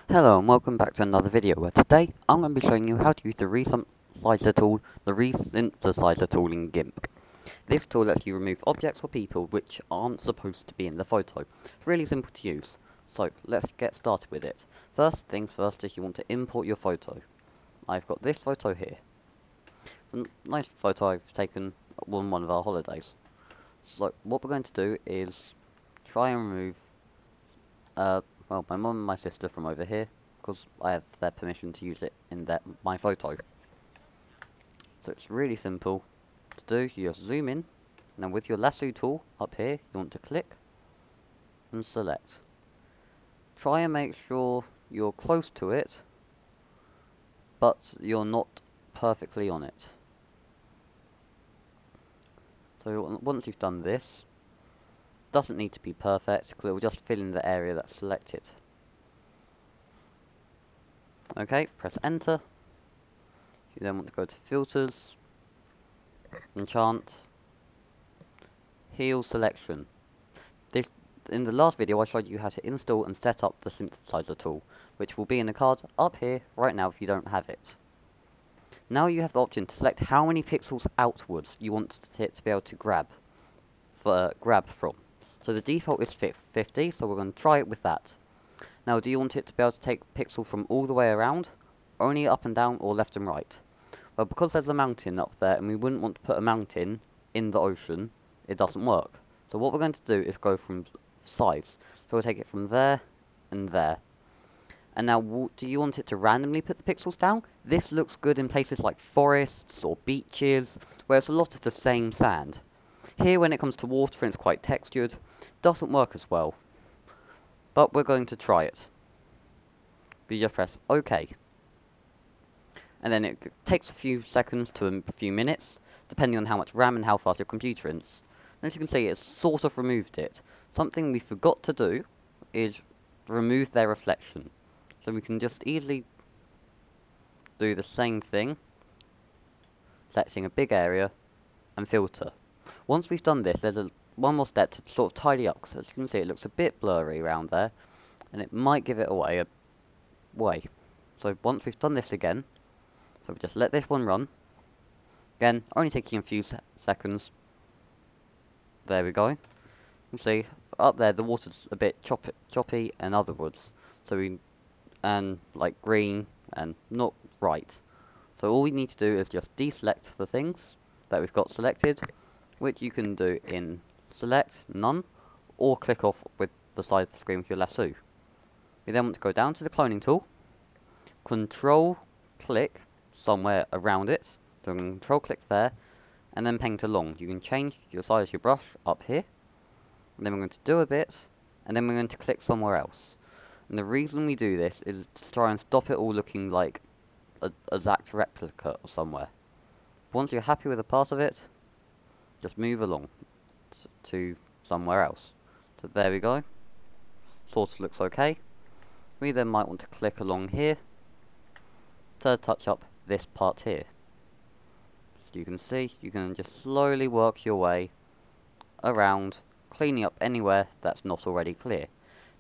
Hello and welcome back to another video where today I'm going to be showing you how to use the resynthesizer tool in GIMP. This tool lets you remove objects or people which aren't supposed to be in the photo. It's really simple to use, so let's get started with it. First things first is you want to import your photo. I've got this photo here. It's a nice photo I've taken on one of our holidays. So what we're going to do is try and remove well, my mum and my sister from over here, because I have their permission to use it in my photo. So it's really simple to do. You just zoom in, and then with your lasso tool up here, you want to click and select. Try and make sure you're close to it, but you're not perfectly on it. So once you've done this, doesn't need to be perfect, because it will just fill in the area that's selected. Okay, press enter. You then want to go to filters, enchant, heal selection. In the last video I showed you how to install and set up the synthesizer tool, which will be in the card up here right now if you don't have it. Now you have the option to select how many pixels outwards you want it to be able to grab from. So the default is 50, so we're going to try it with that. Now do you want it to be able to take pixel from all the way around, only up and down, or left and right? Well, because there's a mountain up there and we wouldn't want to put a mountain in the ocean, it doesn't work. So what we're going to do is go from sides. So we'll take it from there and there. And now, do you want it to randomly put the pixels down? This looks good in places like forests or beaches, where it's a lot of the same sand. Here, when it comes to water and it's quite textured, doesn't work as well. But we're going to try it. We just press OK. And then it takes a few seconds to a few minutes, depending on how much RAM and how fast your computer is. And as you can see, it's sort of removed it. Something we forgot to do is remove their reflection. So we can just easily do the same thing, selecting a big area, and filter. Once we've done this, there's one more step to sort of tidy up, because as you can see, it looks a bit blurry around there, and it might give it away. So once we've done this again, so we just let this one run. Again, only taking a few seconds. There we go. You can see up there the water's a bit choppy and otherwise. And like green and not right. So all we need to do is just deselect the things that we've got selected, which you can do in select, none, or click off with the side of the screen with your lasso. We then want to go down to the cloning tool, control click somewhere around it, so control click there, and then paint along. You can change your size of your brush up here, and then we're going to do a bit, and then we're going to click somewhere else. And the reason we do this is to try and stop it all looking like a exact replica of somewhere. Once you're happy with a part of it, just move along to somewhere else. So there we go. Sort of looks okay. We then might want to click along here to touch up this part here. So you can see, you can just slowly work your way around, cleaning up anywhere that's not already clear.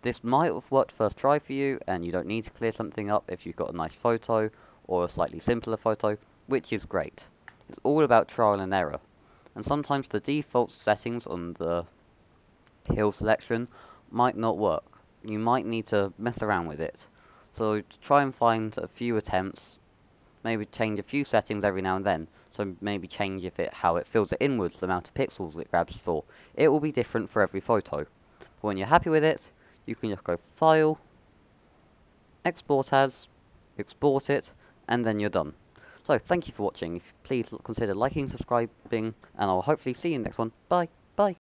This might have worked first try for you, and you don't need to clear something up if you've got a nice photo, or a slightly simpler photo, which is great. It's all about trial and error. And sometimes the default settings on the hill selection might not work. You might need to mess around with it. So try and find a few attempts, maybe change a few settings every now and then. So maybe change how it fills it inwards, the amount of pixels it grabs for. It will be different for every photo. But when you're happy with it, you can just go File, Export As, export it, and then you're done. So thank you for watching. Please consider liking, subscribing, and I'll hopefully see you in the next one. Bye!